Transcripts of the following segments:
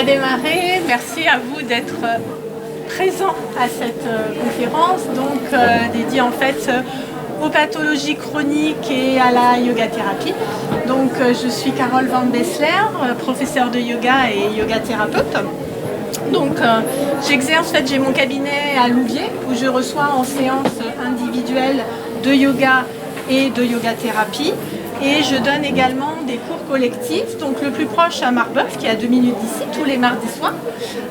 va démarrer. Merci à vous d'être présents à cette conférence, donc dédiée en fait aux pathologies chroniques et à la yoga thérapie. Donc je suis Carole Van Bessler, professeure de yoga et yoga thérapeute. Donc j'exerce, j'ai mon cabinet à Louviers où je reçois en séance individuelle de yoga et de yoga thérapie. Et je donne également des cours collectifs, donc le plus proche à Marbeuf, qui est à 2 minutes d'ici, tous les mardis soirs,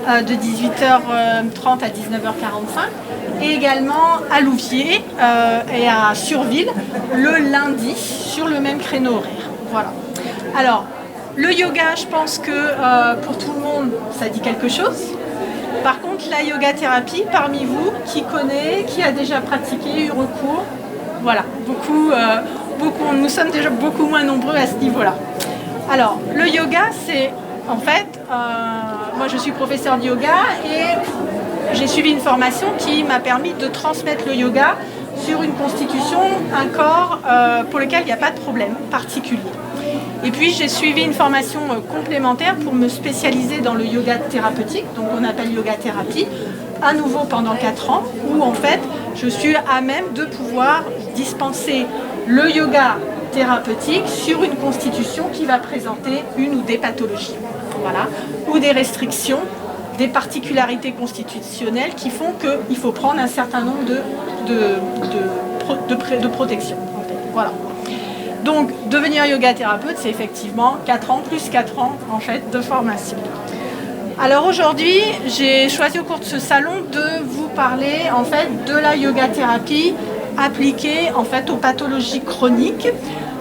de 18h30 à 19h45, et également à Louviers et à Surville, le lundi, sur le même créneau horaire. Voilà. Alors, le yoga, je pense que pour tout le monde, ça dit quelque chose. Par contre, la yoga thérapie, parmi vous, qui connaît, qui a déjà pratiqué, eu recours, voilà, beaucoup, nous sommes déjà beaucoup moins nombreux à ce niveau-là. Alors, le yoga, c'est en fait, moi je suis professeure de yoga et j'ai suivi une formation qui m'a permis de transmettre le yoga sur une constitution, un corps pour lequel il n'y a pas de problème particulier. Et puis j'ai suivi une formation complémentaire pour me spécialiser dans le yoga thérapeutique, donc on appelle yoga thérapie, à nouveau pendant 4 ans, où en fait je suis à même de pouvoir dispenser le yoga thérapeutique sur une constitution qui va présenter une ou des pathologies, voilà, ou des restrictions, des particularités constitutionnelles qui font qu'il faut prendre un certain nombre de protections. En fait. Voilà. Donc devenir yoga thérapeute, c'est effectivement 4 ans plus 4 ans en fait de formation. Alors aujourd'hui, j'ai choisi au cours de ce salon de vous parler en fait de la yoga thérapie appliquée en fait aux pathologies chroniques.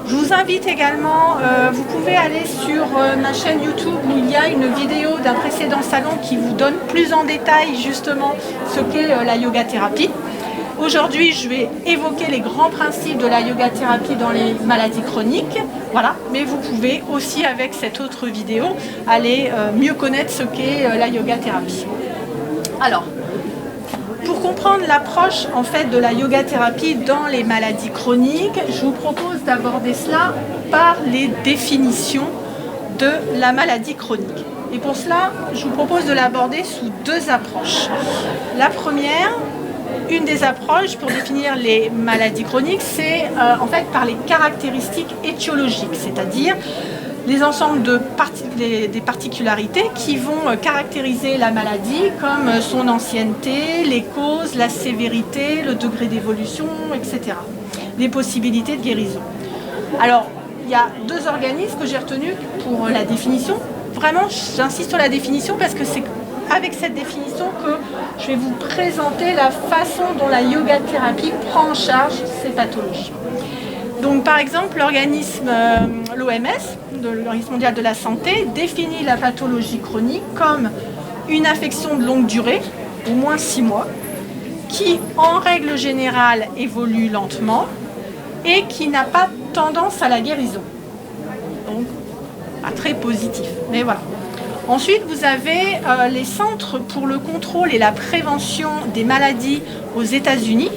Je vous invite également, vous pouvez aller sur ma chaîne YouTube où il y a une vidéo d'un précédent salon qui vous donne plus en détail justement ce qu'est la yoga thérapie. Aujourd'hui, je vais évoquer les grands principes de la yoga thérapie dans les maladies chroniques, voilà. Mais vous pouvez aussi, avec cette autre vidéo, aller mieux connaître ce qu'est la yoga thérapie. Alors, pour comprendre l'approche en fait de la yoga thérapie dans les maladies chroniques, je vous propose d'aborder cela par les définitions de la maladie chronique. Et pour cela, je vous propose de l'aborder sous 2 approches. La première, une des approches pour définir les maladies chroniques, c'est en fait par les caractéristiques étiologiques, c'est-à-dire les ensembles des particularités qui vont caractériser la maladie, comme son ancienneté, les causes, la sévérité, le degré d'évolution, etc. Les possibilités de guérison. Alors, il y a 2 organismes que j'ai retenus pour la définition. Vraiment, j'insiste sur la définition parce que c'est avec cette définition que je vais vous présenter la façon dont la yoga thérapie prend en charge ces pathologies. Donc par exemple, l'organisme, l'OMS, l'Organisme mondial de la santé, définit la pathologie chronique comme une affection de longue durée, au moins 6 mois, qui en règle générale évolue lentement et qui n'a pas tendance à la guérison. Donc pas très positif, mais voilà. Ensuite, vous avez les centres pour le contrôle et la prévention des maladies aux États-Unis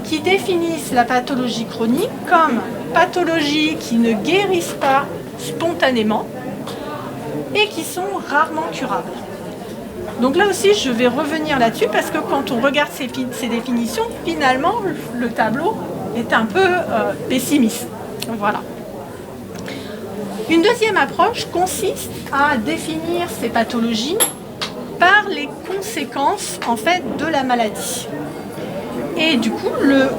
qui définissent la pathologie chronique comme pathologies qui ne guérissent pas spontanément et qui sont rarement curables. Donc là aussi, je vais revenir là-dessus parce que quand on regarde ces définitions, finalement, le tableau est un peu pessimiste. Voilà. Une deuxième approche consiste à définir ces pathologies par les conséquences en fait de la maladie. Et du coup, le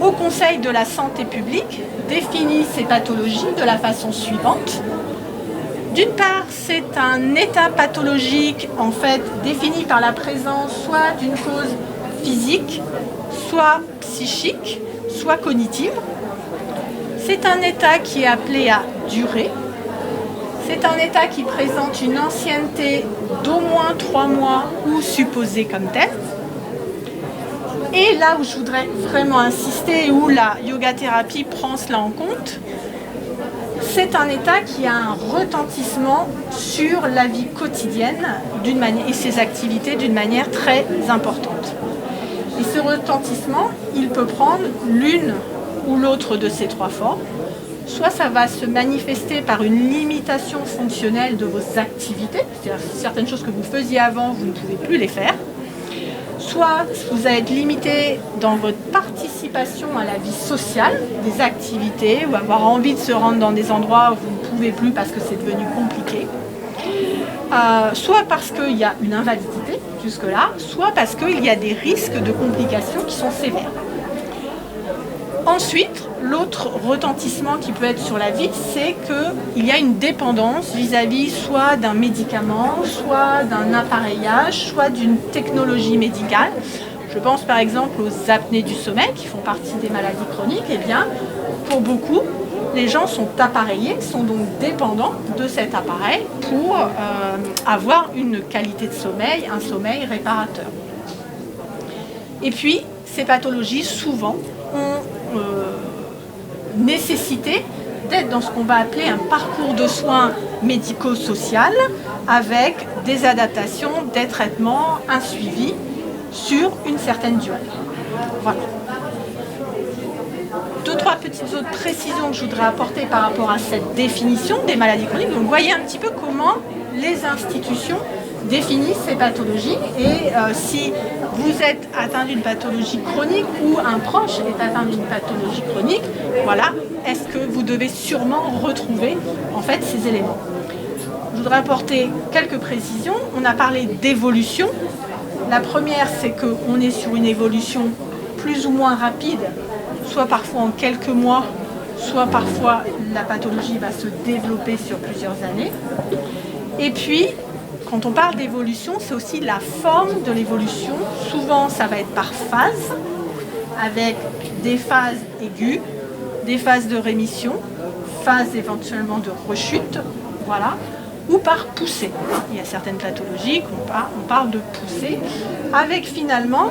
Haut Conseil de la santé publique définit ces pathologies de la façon suivante. D'une part, c'est un état pathologique en fait défini par la présence soit d'une cause physique, soit psychique, soit cognitive. C'est un état qui est appelé à durer. C'est un état qui présente une ancienneté d'au moins 3 mois ou supposée comme telle. Et là où je voudrais vraiment insister, où la yoga thérapie prend cela en compte, c'est un état qui a un retentissement sur la vie quotidienne et ses activités d'une manière très importante. Et ce retentissement, il peut prendre l'une ou l'autre de ces 3 formes. soit ça va se manifester par une limitation fonctionnelle de vos activités, c'est-à-dire certaines choses que vous faisiez avant, vous ne pouvez plus les faire, soit vous allez être limité dans votre participation à la vie sociale, des activités, ou avoir envie de se rendre dans des endroits où vous ne pouvez plus parce que c'est devenu compliqué, soit parce qu'il y a une invalidité jusque-là, soit parce qu'il y a des risques de complications qui sont sévères. Ensuite, l'autre retentissement qui peut être sur la vie, c'est qu'il y a une dépendance vis-à-vis soit d'un médicament, soit d'un appareillage, soit d'une technologie médicale. Je pense par exemple aux apnées du sommeil qui font partie des maladies chroniques. Eh bien, pour beaucoup, les gens sont appareillés, sont donc dépendants de cet appareil pour avoir une qualité de sommeil, un sommeil réparateur. Et puis, ces pathologies, souvent, ont nécessité d'être dans ce qu'on va appeler un parcours de soins médico-social avec des adaptations, des traitements, un suivi sur une certaine durée. Voilà. Deux, trois petites autres précisions que je voudrais apporter par rapport à cette définition des maladies chroniques. Donc, vous voyez un petit peu comment les institutions définissent ces pathologies et si vous êtes atteint d'une pathologie chronique ou un proche est atteint d'une pathologie chronique, voilà, est-ce que vous devez sûrement retrouver en fait ces éléments. Je voudrais apporter quelques précisions. On a parlé d'évolution. La première, c'est qu'on est sur une évolution plus ou moins rapide, soit parfois en quelques mois, soit parfois la pathologie va se développer sur plusieurs années. Et puis, quand on parle d'évolution, c'est aussi la forme de l'évolution. Souvent, ça va être par phase, avec des phases aiguës, des phases de rémission, phases éventuellement de rechute, voilà, ou par poussée. Il y a certaines pathologies qu'on parle de poussée, avec finalement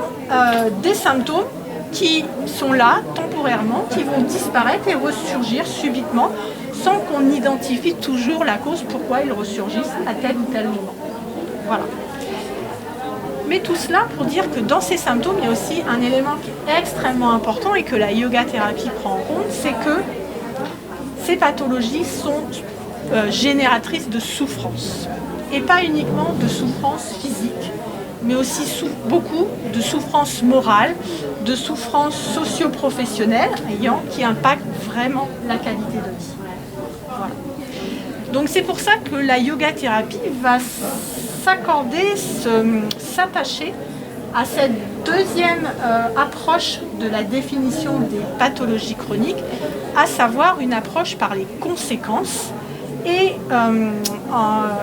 des symptômes qui sont là temporairement, qui vont disparaître et ressurgir subitement, sans qu'on identifie toujours la cause pourquoi ils ressurgissent à tel ou tel moment. Voilà. Mais tout cela pour dire que dans ces symptômes, il y a aussi un élément qui est extrêmement important et que la yoga thérapie prend en compte, c'est que ces pathologies sont génératrices de souffrance. Et pas uniquement de souffrance physique, mais aussi beaucoup de souffrance morale, de souffrance socio-professionnelle qui impactent vraiment la qualité de vie. Voilà. Donc c'est pour ça que la yoga thérapie va s'accorder, s'attacher à cette deuxième approche de la définition des pathologies chroniques, à savoir une approche par les conséquences et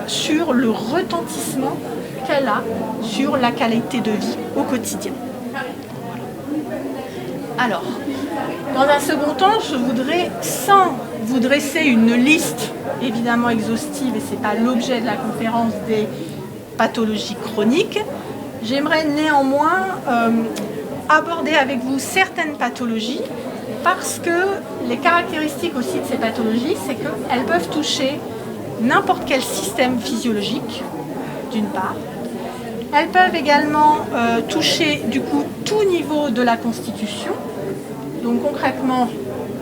sur le retentissement qu'elle a sur la qualité de vie au quotidien. Alors, dans un second temps, je voudrais, sans vous dresser une liste évidemment exhaustive, et ce n'est pas l'objet de la conférence des pathologies chroniques, j'aimerais néanmoins aborder avec vous certaines pathologies parce que les caractéristiques aussi de ces pathologies, c'est qu'elles peuvent toucher n'importe quel système physiologique, d'une part. Elles peuvent également toucher du coup tout niveau de la constitution. Donc concrètement,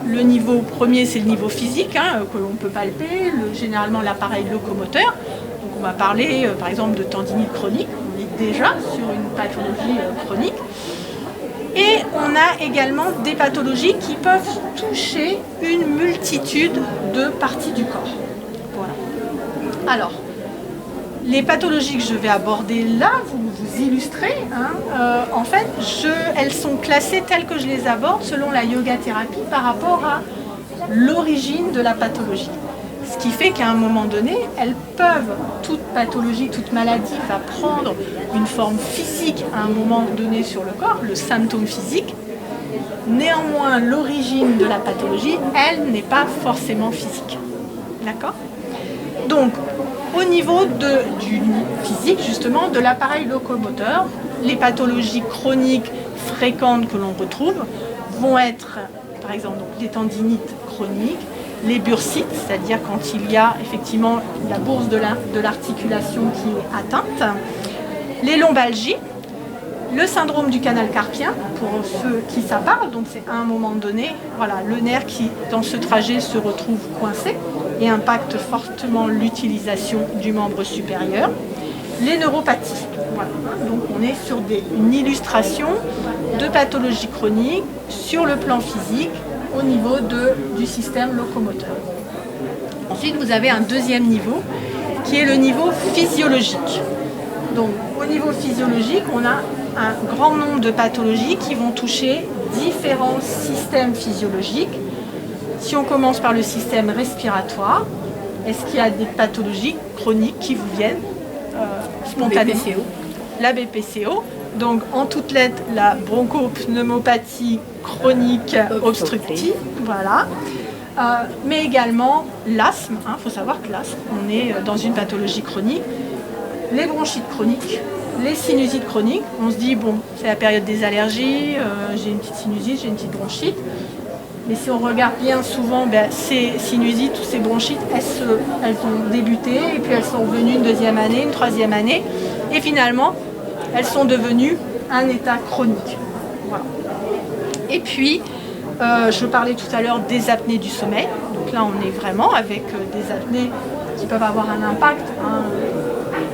le niveau premier, c'est le niveau physique que l'on peut palper, généralement l'appareil locomoteur. Donc on va parler par exemple de tendinite chronique, on est déjà sur une pathologie chronique. Et on a également des pathologies qui peuvent toucher une multitude de parties du corps. Voilà. Alors, les pathologies que je vais aborder là, vous illustrez, en fait, elles sont classées telles que je les aborde selon la yoga thérapie par rapport à l'origine de la pathologie. Ce qui fait qu'à un moment donné, elles peuvent, toute pathologie, toute maladie va prendre une forme physique à un moment donné sur le corps, le symptôme physique. Néanmoins, l'origine de la pathologie, elle n'est pas forcément physique. D'accord ? Donc, au niveau du physique, justement, de l'appareil locomoteur, les pathologies chroniques fréquentes que l'on retrouve vont être, par exemple, donc, les tendinites chroniques, les bursites, c'est-à-dire quand il y a effectivement la bourse de l'articulation qui est atteinte, les lombalgies, Le syndrome du canal carpien, pour ceux qui ça parle, donc c'est à un moment donné, voilà, le nerf qui, dans ce trajet, se retrouve coincé et impacte fortement l'utilisation du membre supérieur. Les neuropathies, voilà. Donc on est sur une illustration de pathologie chronique sur le plan physique au niveau du système locomoteur. Ensuite, vous avez un deuxième niveau qui est le niveau physiologique. Donc au niveau physiologique, on a un grand nombre de pathologies qui vont toucher différents systèmes physiologiques. Si on commence par le système respiratoire, est-ce qu'il y a des pathologies chroniques qui vous viennent spontanément? La BPCO, donc en toutes lettres, la bronchopneumopathie chronique obstructive, voilà. Mais également l'asthme, il faut savoir que l'asthme, on est dans une pathologie chronique. Les bronchites chroniques, les sinusites chroniques, on se dit, bon, c'est la période des allergies, j'ai une petite sinusite, j'ai une petite bronchite. Mais si on regarde bien souvent, ces sinusites ou ces bronchites, elles ont débuté et puis elles sont revenues une deuxième année, une troisième année. Et finalement, elles sont devenues un état chronique. Voilà. Et puis, je parlais tout à l'heure des apnées du sommeil. Donc là, on est vraiment avec des apnées qui peuvent avoir un impact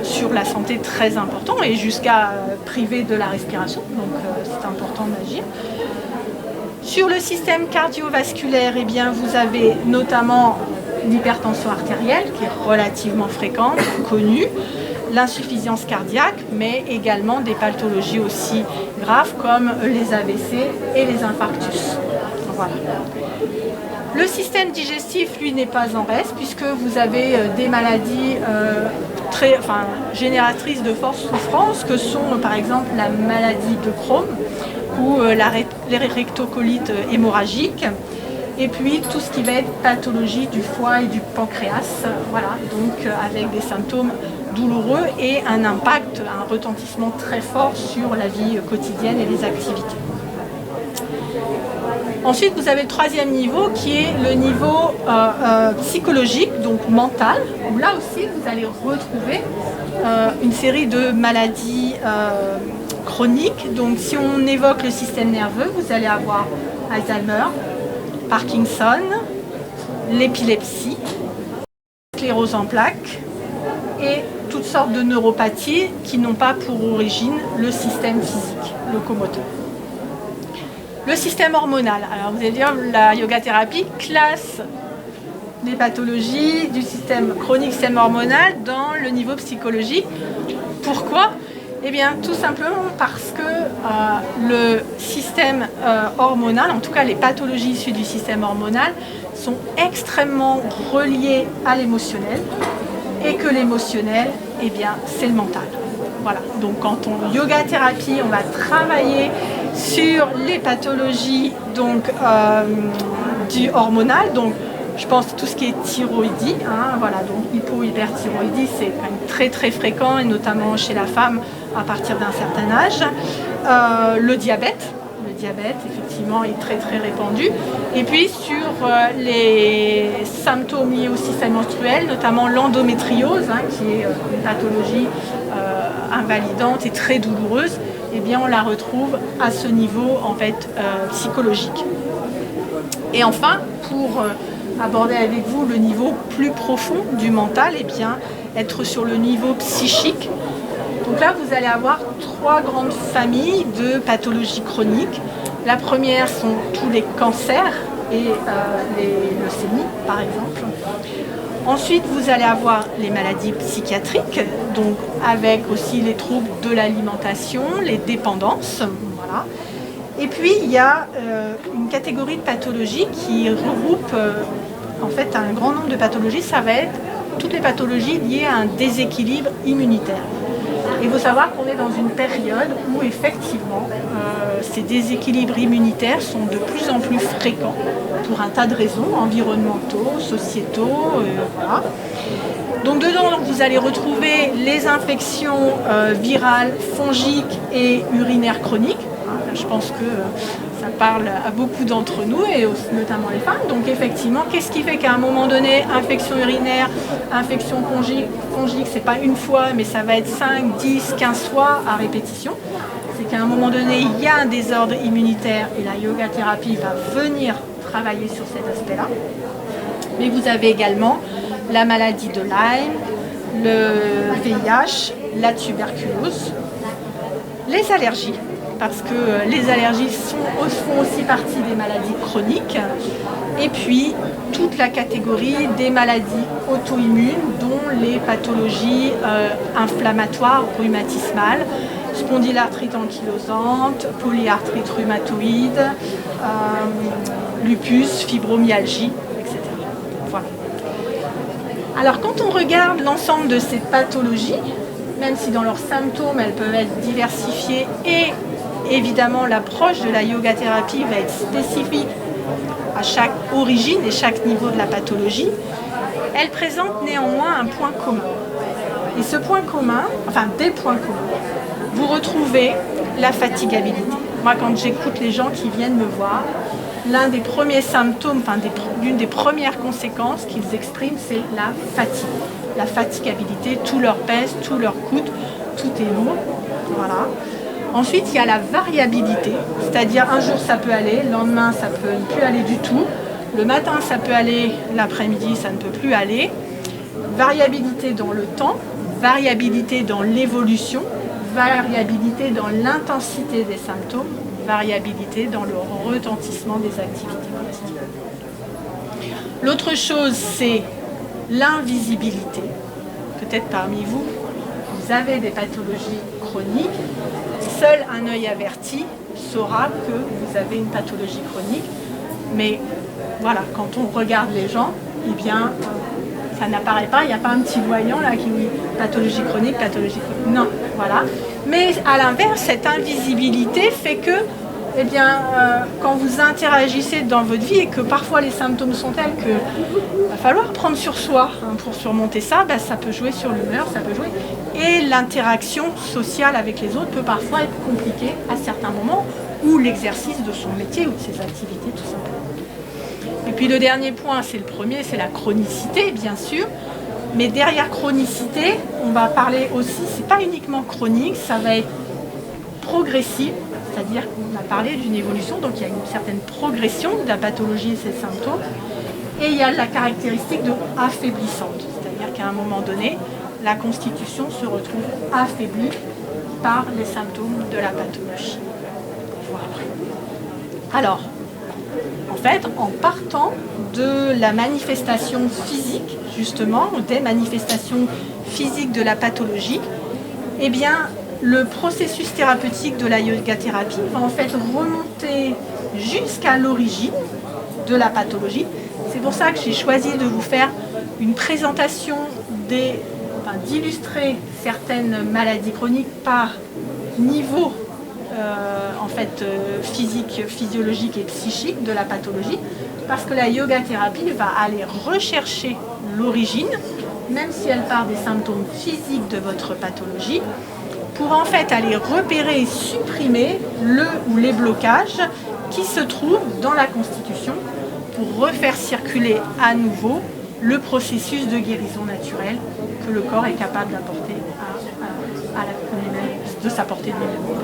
sur la santé très important et jusqu'à priver de la respiration. Donc c'est important d'agir. Sur le système cardiovasculaire, eh bien, vous avez notamment l'hypertension artérielle qui est relativement fréquente, connue, l'insuffisance cardiaque, mais également des pathologies aussi graves comme les AVC et les infarctus. Voilà. Le système digestif, lui, n'est pas en reste puisque vous avez des maladies génératrices de forte souffrance que sont par exemple la maladie de Crohn ou les rectocolites hémorragiques et puis tout ce qui va être pathologie du foie et du pancréas, voilà, donc avec des symptômes douloureux et un impact, un retentissement très fort sur la vie quotidienne et les activités. Ensuite, vous avez le troisième niveau qui est le niveau psychologique, donc mental, où là aussi vous allez retrouver une série de maladies chroniques. Donc si on évoque le système nerveux, vous allez avoir Alzheimer, Parkinson, l'épilepsie, sclérose en plaques et toutes sortes de neuropathies qui n'ont pas pour origine le système physique locomoteur. Le système hormonal. Alors vous allez dire, la yoga thérapie classe les pathologies du système chronique, système hormonal dans le niveau psychologique. Pourquoi? Eh bien, tout simplement parce que le système hormonal, en tout cas les pathologies issues du système hormonal, sont extrêmement reliées à l'émotionnel et que l'émotionnel, eh bien, c'est le mental. Voilà. Donc, quand on yoga thérapie, on va travailler sur les pathologies donc, du hormonal. Donc, je pense tout ce qui est thyroïdie, voilà, donc hypo-hyperthyroïdie, c'est quand même très très fréquent et notamment chez la femme à partir d'un certain âge. Le diabète effectivement est très très répandu. Et puis sur les symptômes liés au système menstruel, notamment l'endométriose, qui est une pathologie invalidante et très douloureuse, eh bien on la retrouve à ce niveau en fait psychologique. Et enfin, pour aborder avec vous le niveau plus profond du mental, et bien être sur le niveau psychique. Donc là, vous allez avoir trois grandes familles de pathologies chroniques. La première sont tous les cancers et les leucémies, par exemple. Ensuite, vous allez avoir les maladies psychiatriques, donc avec aussi les troubles de l'alimentation, les dépendances, voilà. Et puis, il y a une catégorie de pathologies qui regroupe en fait un grand nombre de pathologies. Ça va être toutes les pathologies liées à un déséquilibre immunitaire. Il faut savoir qu'on est dans une période où effectivement ces déséquilibres immunitaires sont de plus en plus fréquents pour un tas de raisons environnementaux, sociétaux, voilà. Donc dedans, vous allez retrouver les infections virales, fongiques et urinaires chroniques. Je pense que ça parle à beaucoup d'entre nous et notamment les femmes. Donc effectivement, qu'est-ce qui fait qu'à un moment donné, infection urinaire, infection fongique, c'est pas une fois, mais ça va être 5, 10, 15 fois à répétition. c'est qu'à un moment donné, il y a un désordre immunitaire et la yoga thérapie va venir travailler sur cet aspect-là. Mais vous avez également la maladie de Lyme, le VIH, la tuberculose, les allergies, parce que les allergies font aussi partie des maladies chroniques, et puis toute la catégorie des maladies auto-immunes, dont les pathologies inflammatoires rhumatismales, spondylarthrite ankylosante, polyarthrite rhumatoïde, lupus, fibromyalgie, etc. Voilà. Alors quand on regarde l'ensemble de ces pathologies, même si dans leurs symptômes elles peuvent être diversifiées et évidemment l'approche de la yoga thérapie va être spécifique à chaque origine et chaque niveau de la pathologie, elles présentent néanmoins un point commun. Et ce point commun, enfin des points communs, vous retrouvez la fatigabilité. Moi quand j'écoute les gens qui viennent me voir, l'un des premiers symptômes, enfin l'une des premières conséquences qu'ils expriment, c'est la fatigue. La fatigabilité, tout leur pèse, tout leur coûte, tout est lourd. Voilà. Ensuite, il y a la variabilité, c'est-à-dire un jour ça peut aller, le lendemain ça peut ne plus aller du tout, le matin ça peut aller, l'après-midi ça ne peut plus aller. Variabilité dans le temps, variabilité dans l'évolution, variabilité dans l'intensité des symptômes, variabilité dans le retentissement des activités quotidiennes. L'autre chose, c'est l'invisibilité. Peut-être parmi vous, vous avez des pathologies chroniques. Seul un œil averti saura que vous avez une pathologie chronique. Mais voilà, quand on regarde les gens, eh bien, ça n'apparaît pas. Il n'y a pas un petit voyant là qui dit pathologie chronique, pathologie chronique. Non, voilà. Mais à l'inverse, cette invisibilité fait que, eh bien, quand vous interagissez dans votre vie et que parfois les symptômes sont tels qu'il va falloir prendre sur soi pour surmonter ça, ben, ça peut jouer sur l'humeur, ça peut jouer. Et l'interaction sociale avec les autres peut parfois être compliquée à certains moments, ou l'exercice de son métier ou de ses activités tout simplement. Et puis le dernier point, c'est le premier, c'est la chronicité bien sûr. Mais derrière chronicité, on va parler aussi, c'est pas uniquement chronique, ça va être progressif. C'est-à-dire qu'on a parlé d'une évolution, donc il y a une certaine progression de la pathologie et ses symptômes. Et il y a la caractéristique de affaiblissante, c'est-à-dire qu'à un moment donné, la constitution se retrouve affaiblie par les symptômes de la pathologie. Voilà. Alors, en fait, en partant de la manifestation physique, justement, ou des manifestations physiques de la pathologie, eh bien, le processus thérapeutique de la yoga thérapie va en fait remonter jusqu'à l'origine de la pathologie. C'est pour ça que j'ai choisi de vous faire une présentation d'illustrer certaines maladies chroniques par niveau physique, physiologique et psychique de la pathologie, parce que la yoga thérapie va aller rechercher l'origine, même si elle part des symptômes physiques de votre pathologie, pour en fait aller repérer et supprimer le ou les blocages qui se trouvent dans la constitution pour refaire circuler à nouveau le processus de guérison naturelle que le corps est capable d'apporter de s'apporter lui-même.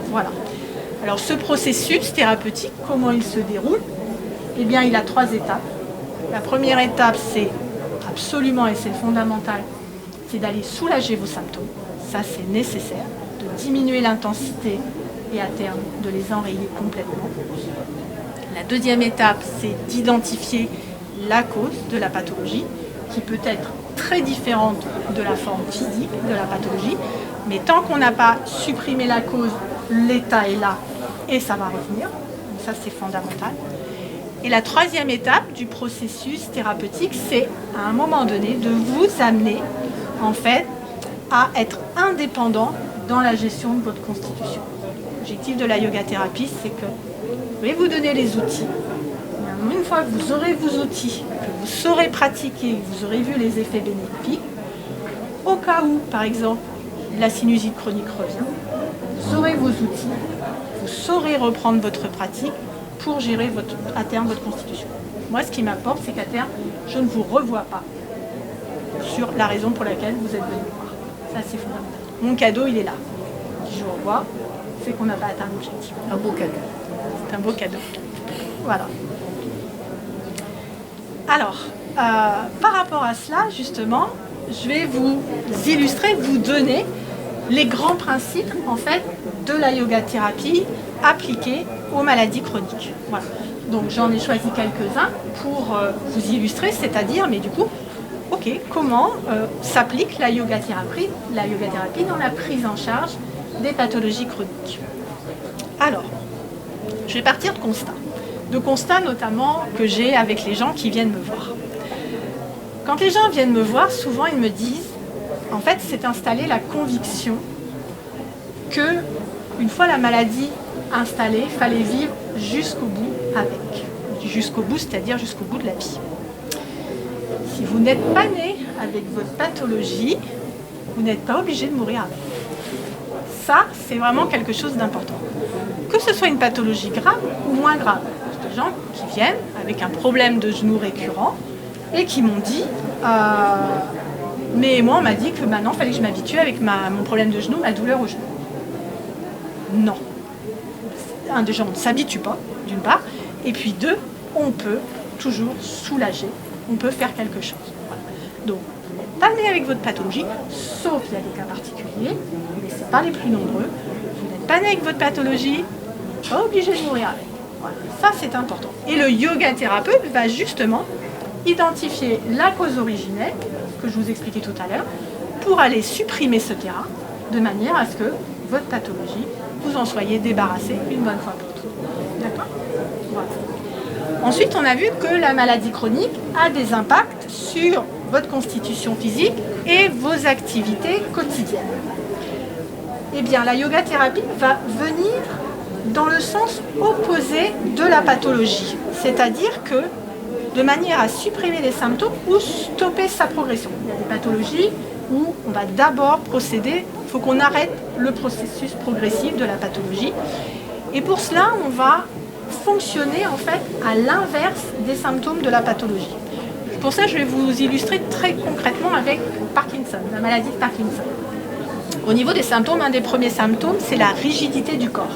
Voilà. Alors ce processus thérapeutique, comment il se déroule? Eh bien, il a 3 étapes. La première étape, c'est absolument, et c'est le fondamental, c'est d'aller soulager vos symptômes. Ça, c'est nécessaire, de diminuer l'intensité et à terme de les enrayer complètement. La deuxième étape, c'est d'identifier la cause de la pathologie, qui peut être très différente de la forme physique de la pathologie, mais tant qu'on n'a pas supprimé la cause, l'état est là et ça va revenir. Donc ça, c'est fondamental. Et la troisième étape du processus thérapeutique, c'est à un moment donné de vous amener en fait à être indépendant dans la gestion de votre constitution. L'objectif de la yoga thérapie, c'est que je vais vous donner les outils. Une fois que vous aurez vos outils, que vous saurez pratiquer, que vous aurez vu les effets bénéfiques, au cas où, par exemple, la sinusite chronique revient, vous aurez vos outils, vous saurez reprendre votre pratique pour gérer à terme votre constitution. Moi, ce qui m'apporte, c'est qu'à terme, je ne vous revois pas sur la raison pour laquelle vous êtes venu me voir. Ça, c'est fondamental. Mon cadeau, il est là. Je vous revois, c'est qu'on n'a pas atteint l'objectif. Un beau cadeau. C'est un beau cadeau. Voilà. Alors, par rapport à cela, justement, je vais vous illustrer, vous donner les grands principes, en fait, de la yoga thérapie appliquée aux maladies chroniques. Voilà. Donc, j'en ai choisi quelques-uns pour vous illustrer, c'est-à-dire, mais du coup, ok, comment s'applique la yoga thérapie dans la prise en charge des pathologies chroniques. Alors, je vais partir de constats notamment que j'ai avec les gens qui viennent me voir. Quand les gens viennent me voir, souvent ils me disent, en fait, c'est installé la conviction que une fois la maladie installée, il fallait vivre jusqu'au bout avec. Jusqu'au bout, c'est-à-dire jusqu'au bout de la vie. Si vous n'êtes pas né avec votre pathologie, vous n'êtes pas obligé de mourir avec. Ça, c'est vraiment quelque chose d'important. Que ce soit une pathologie grave ou moins grave. Il y a des gens qui viennent avec un problème de genou récurrent et qui m'ont dit mais moi on m'a dit que maintenant il fallait que je m'habitue avec mon problème de genou, ma douleur au genou. Non. Déjà on ne s'habitue pas, d'une part, et puis deux, on peut toujours soulager, on peut faire quelque chose. Voilà. Donc, vous n'êtes pas né avec votre pathologie, sauf il y a des cas particuliers, mais ce n'est pas les plus nombreux. Vous n'êtes pas né avec votre pathologie, pas obligé de mourir avec. Voilà. Ça c'est important. Et le yoga thérapeute va justement identifier la cause originelle, que je vous expliquais tout à l'heure, pour aller supprimer ce terrain, de manière à ce que votre pathologie, vous en soyez débarrassé une bonne fois pour toutes. D'accord ? Voilà. Ensuite, on a vu que la maladie chronique a des impacts sur votre constitution physique et vos activités quotidiennes. Eh bien, la yoga thérapie va venir dans le sens opposé de la pathologie, c'est-à-dire que de manière à supprimer les symptômes ou stopper sa progression. Il y a des pathologies où on va d'abord procéder, il faut qu'on arrête le processus progressif de la pathologie. Et pour cela, on va fonctionner en fait à l'inverse des symptômes de la pathologie. Pour ça, je vais vous illustrer très concrètement avec Parkinson, la maladie de Parkinson. Au niveau des symptômes, un des premiers symptômes, c'est la rigidité du corps.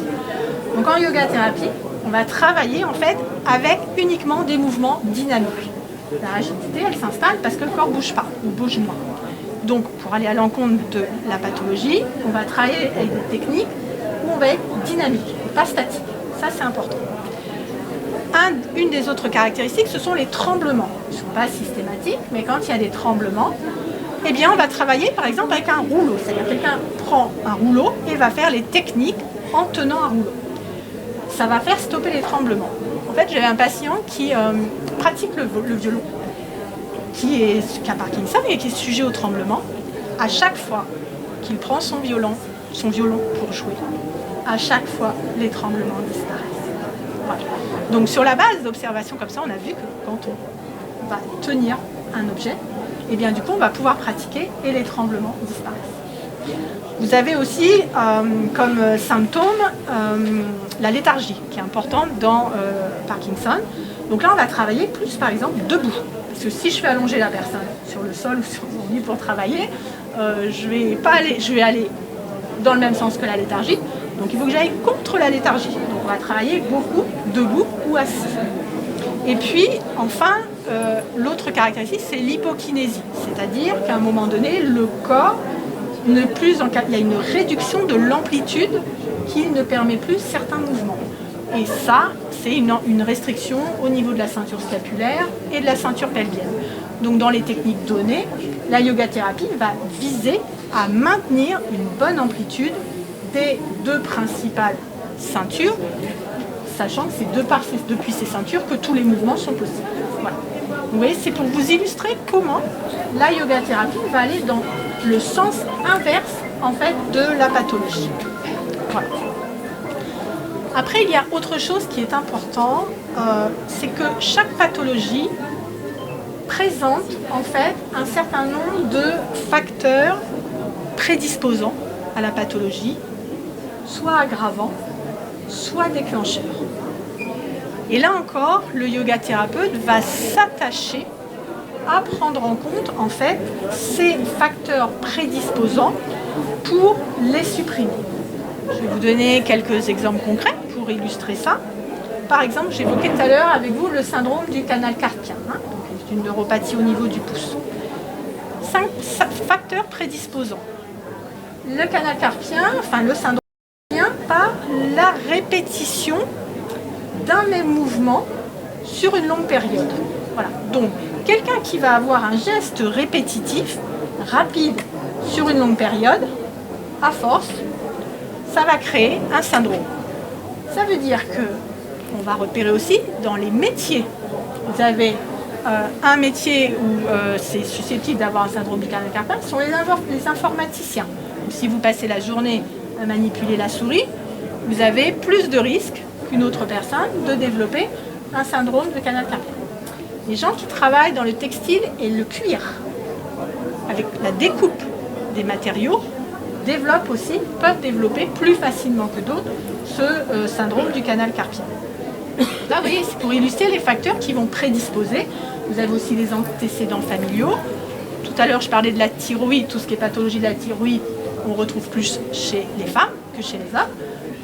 Donc en yoga thérapie, on va travailler en fait avec uniquement des mouvements dynamiques. La rigidité, elle s'installe parce que le corps ne bouge pas, il bouge moins. Donc pour aller à l'encontre de la pathologie, on va travailler avec des techniques où on va être dynamique, pas statique. Ça c'est important. Une des autres caractéristiques, ce sont les tremblements. Ils ne sont pas systématiques, mais quand il y a des tremblements, eh bien on va travailler par exemple avec un rouleau. C'est-à-dire quelqu'un prend un rouleau et va faire les techniques en tenant un rouleau. Ça va faire stopper les tremblements. En fait, j'avais un patient qui pratique le violon, qui a Parkinson et qui est sujet au tremblement. À chaque fois qu'il prend son violon pour jouer, à chaque fois, les tremblements disparaissent. Voilà. Donc, sur la base d'observations comme ça, on a vu que quand on va tenir un objet, et bien du coup, on va pouvoir pratiquer et les tremblements disparaissent. Vous avez aussi comme symptôme la léthargie qui est importante dans Parkinson. Donc là, on va travailler plus par exemple debout. Parce que si je fais allonger la personne sur le sol ou sur son lit pour travailler, je vais aller dans le même sens que la léthargie. Donc il faut que j'aille contre la léthargie. Donc on va travailler beaucoup debout ou assis. Et puis enfin, l'autre caractéristique, c'est l'hypokinésie. C'est-à-dire qu'à un moment donné, le corps il y a une réduction de l'amplitude qui ne permet plus certains mouvements. Et ça, c'est une restriction au niveau de la ceinture scapulaire et de la ceinture pelvienne. Donc dans les techniques données, la yoga thérapie va viser à maintenir une bonne amplitude des deux principales ceintures, sachant que c'est depuis ces ceintures que tous les mouvements sont possibles. Voilà. Vous voyez, c'est pour vous illustrer comment la yoga thérapie va aller dans le sens inverse en fait de la pathologie. Voilà. Après, il y a autre chose qui est important, c'est que chaque pathologie présente en fait un certain nombre de facteurs prédisposants à la pathologie, soit aggravants, soit déclencheurs. Et là encore, le yoga thérapeute va s'attacher à prendre en compte en fait ces facteurs prédisposants pour les supprimer. Je vais vous donner quelques exemples concrets pour illustrer ça. Par exemple, j'évoquais tout à l'heure avec vous le syndrome du canal carpien, donc une neuropathie au niveau du pouce. 5 facteurs prédisposants. Le canal carpien, enfin le syndrome vient par la répétition d'un même mouvement sur une longue période. Voilà. Donc, quelqu'un qui va avoir un geste répétitif, rapide, sur une longue période, à force, ça va créer un syndrome. Ça veut dire que on va repérer aussi dans les métiers. Vous avez un métier où c'est susceptible d'avoir un syndrome du canal carpien, ce sont les informaticiens. Donc, si vous passez la journée à manipuler la souris, vous avez plus de risques qu'une autre personne de développer un syndrome de canal carpien. Les gens qui travaillent dans le textile et le cuir, avec la découpe des matériaux, peuvent développer plus facilement que d'autres ce syndrome du canal carpien. Là, vous voyez, c'est pour illustrer les facteurs qui vont prédisposer. Vous avez aussi les antécédents familiaux. Tout à l'heure, je parlais de la thyroïde. Tout ce qui est pathologie de la thyroïde, on retrouve plus chez les femmes que chez les hommes.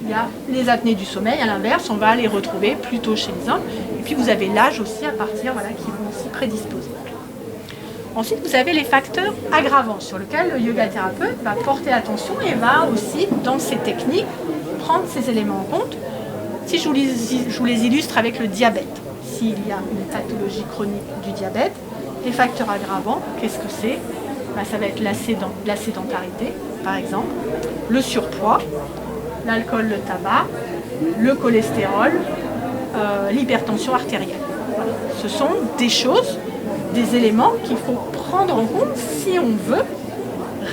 Il y a les apnées du sommeil, à l'inverse, on va les retrouver plutôt chez les hommes. Et puis vous avez l'âge aussi à partir, qui vont aussi prédisposer. Ensuite, vous avez les facteurs aggravants sur lesquels le yoga thérapeute va porter attention et va aussi, dans ses techniques, prendre ces éléments en compte. Si je vous les illustre avec le diabète, s'il y a une pathologie chronique du diabète, les facteurs aggravants, qu'est-ce que c'est? Ça va être la sédentarité, par exemple, le surpoids, l'alcool, le tabac, le cholestérol, l'hypertension artérielle. Voilà. Ce sont des choses, des éléments qu'il faut prendre en compte si on veut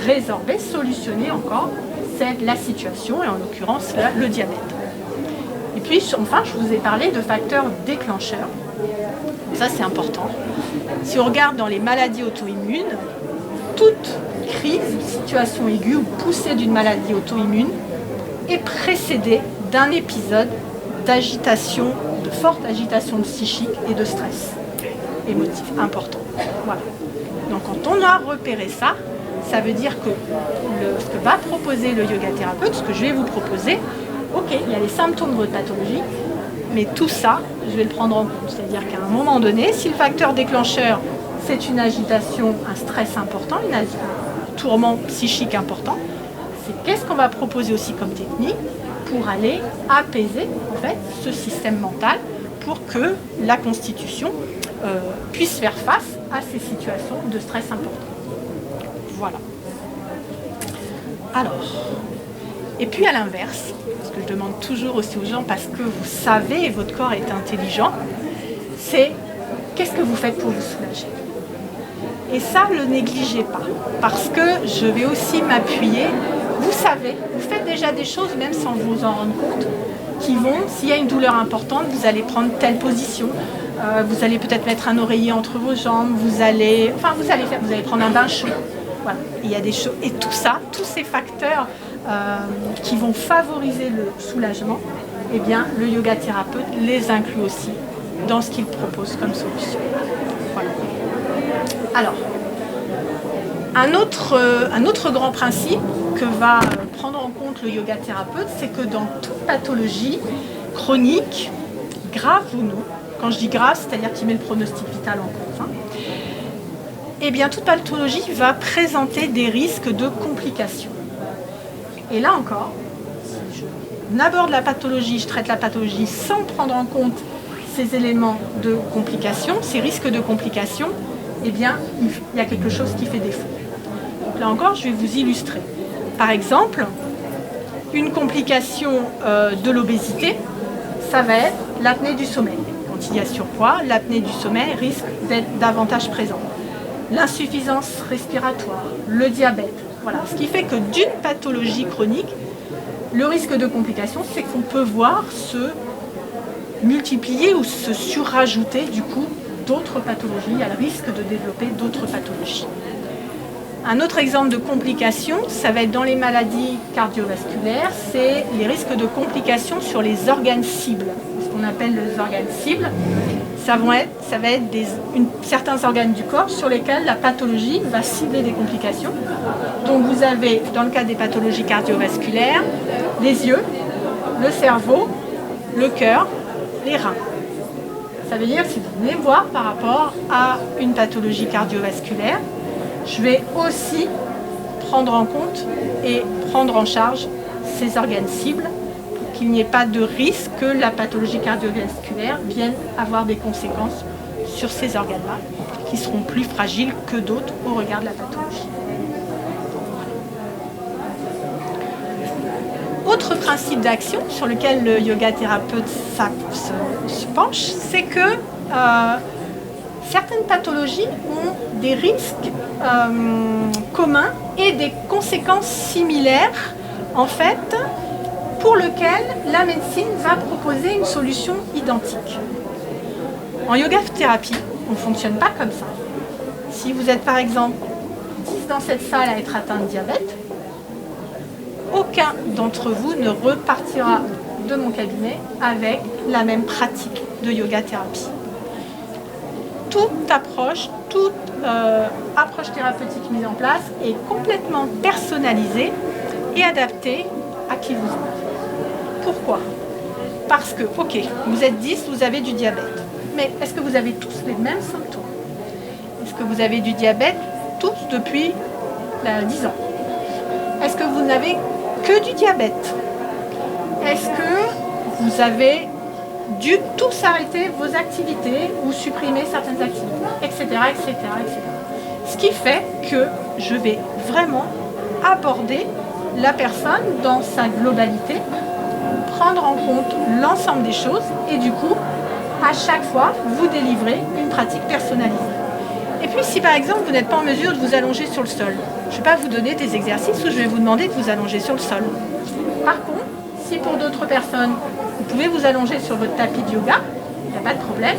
résorber, solutionner encore la situation, et en l'occurrence le diabète. Et puis enfin, je vous ai parlé de facteurs déclencheurs. Ça, c'est important. Si on regarde dans les maladies auto-immunes, toute crise, situation aiguë ou poussée d'une maladie auto-immune est précédée d'un épisode d'agitation, de forte agitation psychique et de stress émotif important. Voilà. Donc quand on a repéré ça, ça veut dire que ce que va proposer le yoga thérapeute, ce que je vais vous proposer, ok, il y a les symptômes de votre pathologie, mais tout ça, je vais le prendre en compte. C'est-à-dire qu'à un moment donné, si le facteur déclencheur, c'est une agitation, un stress important, un tourment psychique important, c'est qu'est-ce qu'on va proposer aussi comme technique pour aller apaiser en fait ce système mental pour que la constitution puisse faire face à ces situations de stress important. Voilà. Alors, et puis à l'inverse, ce que je demande toujours aussi aux gens, parce que vous savez et votre corps est intelligent, c'est qu'est-ce que vous faites pour vous soulager? Et ça, ne le négligez pas, parce que je vais aussi m'appuyer. Vous savez, vous faites déjà des choses, même sans vous en rendre compte, qui vont, s'il y a une douleur importante, vous allez prendre telle position, vous allez peut-être mettre un oreiller entre vos jambes, vous allez prendre un bain chaud. Voilà. Il y a des choses, et tout ça, tous ces facteurs qui vont favoriser le soulagement, eh bien, le yoga thérapeute les inclut aussi dans ce qu'il propose comme solution. Voilà. Alors, un autre grand principe que va prendre en compte le yoga thérapeute, c'est que dans toute pathologie chronique, grave ou non, quand je dis grave, c'est-à-dire qu'il met le pronostic vital en compte, eh bien, toute pathologie va présenter des risques de complications. Et là encore, si je aborde la pathologie, je traite la pathologie sans prendre en compte ces éléments de complications, ces risques de complications, eh bien, il y a quelque chose qui fait défaut. Donc là encore, je vais vous illustrer. Par exemple, une complication de l'obésité, ça va être l'apnée du sommeil. Quand il y a surpoids, l'apnée du sommeil risque d'être davantage présente. L'insuffisance respiratoire, le diabète. Voilà. Ce qui fait que d'une pathologie chronique, le risque de complication, c'est qu'on peut voir se multiplier ou se surrajouter du coup d'autres pathologies. Il y a le risque de développer d'autres pathologies. Un autre exemple de complication, ça va être dans les maladies cardiovasculaires, c'est les risques de complications sur les organes cibles, ce qu'on qu'on appelle les organes cibles. Ça va être certains organes du corps sur lesquels la pathologie va cibler des complications. Donc vous avez, dans le cas des pathologies cardiovasculaires, les yeux, le cerveau, le cœur, les reins. Ça veut dire que si vous venez me voir par rapport à une pathologie cardiovasculaire, je vais aussi prendre en compte et prendre en charge ces organes cibles pour qu'il n'y ait pas de risque que la pathologie cardiovasculaire vienne avoir des conséquences sur ces organes-là qui seront plus fragiles que d'autres au regard de la pathologie. Autre principe d'action sur lequel le yoga thérapeute se penche, c'est que certaines pathologies ont des risques communs et des conséquences similaires, en fait, pour lesquelles la médecine va proposer une solution identique. En yoga thérapie, on ne fonctionne pas comme ça. Si vous êtes par exemple 10 dans cette salle à être atteint de diabète, aucun d'entre vous ne repartira de mon cabinet avec la même pratique de yoga thérapie. Toute approche thérapeutique mise en place est complètement personnalisée et adaptée à qui vous êtes. Pourquoi? Parce que, ok, vous êtes 10, vous avez du diabète. Mais est-ce que vous avez tous les mêmes symptômes? Est-ce que vous avez du diabète tous depuis 10 ans? Est-ce que vous n'avez que du diabète? Est-ce que vous avez dû tous arrêter vos activités ou supprimer certaines activités, etc., etc., etc. Ce qui fait que je vais vraiment aborder la personne dans sa globalité, prendre en compte l'ensemble des choses et du coup, à chaque fois, vous délivrer une pratique personnalisée. Et puis, si par exemple, vous n'êtes pas en mesure de vous allonger sur le sol, je ne vais pas vous donner des exercices où je vais vous demander de vous allonger sur le sol. Par contre, si pour d'autres personnes, vous pouvez vous allonger sur votre tapis de yoga, il n'y a pas de problème,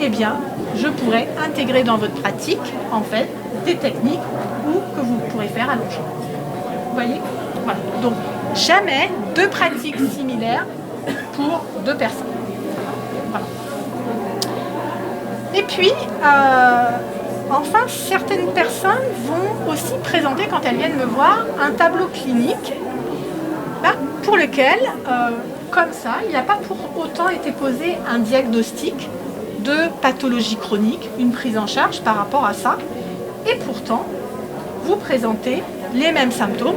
eh bien, je pourrais intégrer dans votre pratique, en fait, des techniques que vous pourrez faire allongé. Vous voyez? Voilà. Donc, jamais deux pratiques similaires pour deux personnes. Voilà. Et puis, enfin, certaines personnes vont aussi présenter, quand elles viennent me voir, un tableau clinique pour lequel, comme ça, il n'a pas pour autant été posé un diagnostic de pathologie chronique, une prise en charge par rapport à ça. Et pourtant, vous présentez les mêmes symptômes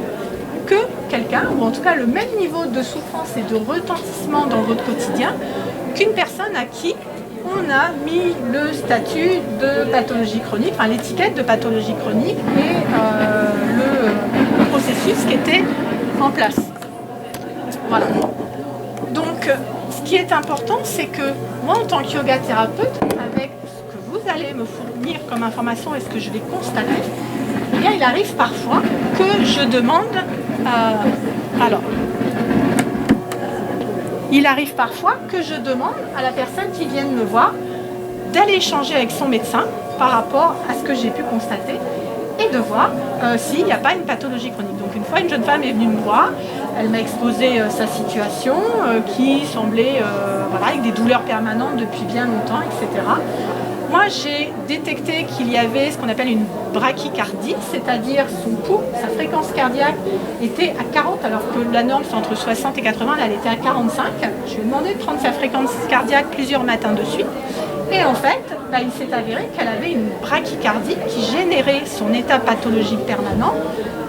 que quelqu'un, ou en tout cas le même niveau de souffrance et de retentissement dans votre quotidien qu'une personne à qui on a mis le statut de pathologie chronique, enfin l'étiquette de pathologie chronique et le processus qui était en place. Voilà. Donc, ce qui est important, c'est que moi, en tant que yoga thérapeute, avec ce que vous allez me fournir comme information et ce que je vais constater, eh bien, il arrive parfois que je demande... il arrive parfois que je demande à la personne qui vient de me voir d'aller échanger avec son médecin par rapport à ce que j'ai pu constater et de voir s'il n'y a pas une pathologie chronique. Donc une fois, une jeune femme est venue me voir, elle m'a exposé sa situation qui semblait avec des douleurs permanentes depuis bien longtemps, etc. Moi, j'ai détecté qu'il y avait ce qu'on appelle une brachycardie, c'est-à-dire son pouls, sa fréquence cardiaque était à 40, alors que la norme c'est entre 60 et 80, là, elle était à 45. Je lui ai demandé de prendre sa fréquence cardiaque plusieurs matins de suite. Et en fait, il s'est avéré qu'elle avait une brachycardie qui générait son état pathologique permanent.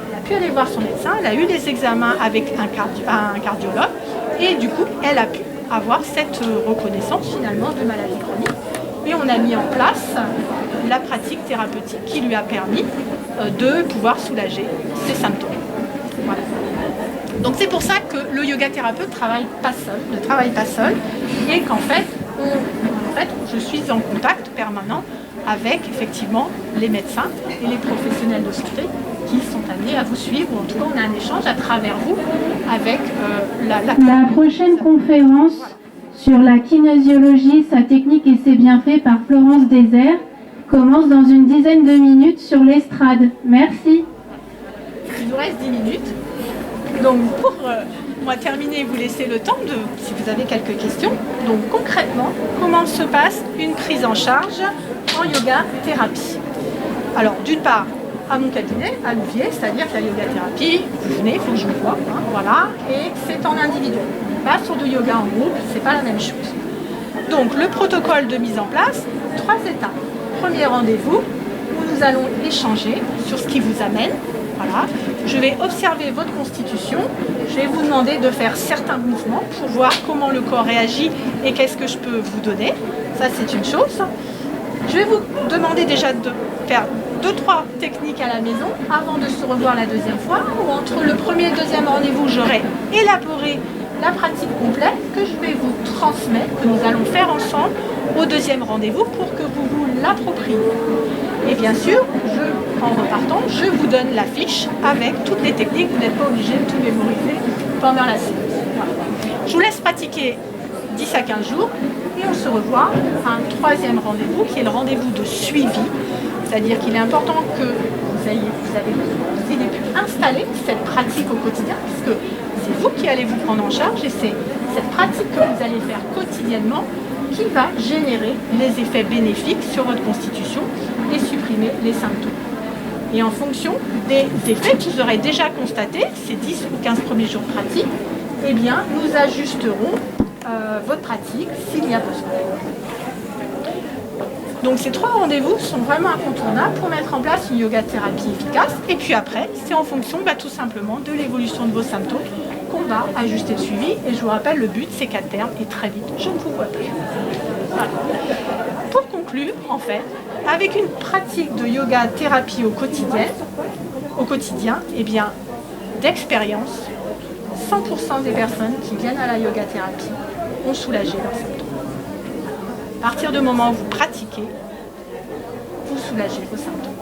Elle a pu aller voir son médecin, elle a eu des examens avec un cardiologue et du coup, elle a pu avoir cette reconnaissance finalement de maladie chronique. Et on a mis en place la pratique thérapeutique qui lui a permis de pouvoir soulager ses symptômes. Voilà. Donc c'est pour ça que le yoga thérapeute ne travaille pas seul et qu'en fait, je suis en contact permanent avec effectivement les médecins et les professionnels de santé qui sont amenés à vous suivre. En tout cas, on a un échange à travers vous avec la prochaine conférence sur la kinésiologie, sa technique et ses bienfaits par Florence Désert commence dans une dizaine de minutes sur l'estrade. Merci. Il nous reste 10 minutes. Donc pour on va terminer et vous laisser le temps de, si vous avez quelques questions. Donc concrètement, comment se passe une prise en charge en yoga thérapie? Alors d'une part, à mon cabinet, à Louviers, c'est-à-dire que la yoga thérapie, vous venez, il faut que je vous vois, hein, voilà, et c'est en individuel. Pas sur du yoga en groupe, c'est pas la même chose. Donc le protocole de mise en place, 3 étapes. Premier rendez-vous, où nous allons échanger sur ce qui vous amène. Voilà. Je vais observer votre constitution, je vais vous demander de faire certains mouvements pour voir comment le corps réagit et qu'est-ce que je peux vous donner. Ça, c'est une chose. Je vais vous demander déjà de faire 2-3 techniques à la maison avant de se revoir la deuxième fois, ou entre le premier et le deuxième rendez-vous, j'aurai élaboré la pratique complète que je vais vous transmettre, que nous allons faire ensemble au deuxième rendez-vous pour que vous vous l'appropriez. Et bien sûr, en repartant, je vous donne la fiche avec toutes les techniques. Vous n'êtes pas obligé de tout mémoriser pendant la séance. Voilà. Je vous laisse pratiquer 10 à 15 jours et on se revoit à un troisième rendez-vous qui est le rendez-vous de suivi. C'est-à-dire qu'il est important que vous ayez pu installer cette pratique au quotidien, puisque c'est vous qui allez vous prendre en charge et c'est cette pratique que vous allez faire quotidiennement qui va générer les effets bénéfiques sur votre constitution et supprimer les symptômes. Et en fonction des effets que vous aurez déjà constatés, ces 10 ou 15 premiers jours de pratique, eh bien, nous ajusterons votre pratique s'il y a besoin. Donc ces 3 rendez-vous sont vraiment incontournables pour mettre en place une yoga thérapie efficace. Et puis après, c'est en fonction tout simplement de l'évolution de vos symptômes qu'on va ajuster le suivi. Et je vous rappelle, le but, c'est qu'à terme, et très vite, je ne vous vois plus. Voilà. Pour conclure, en fait, avec une pratique de yoga thérapie au quotidien, eh bien, d'expérience, 100% des personnes qui viennent à la yoga thérapie ont soulagé leurs symptômes. À partir du moment où vous pratiquez, vous soulagez vos symptômes.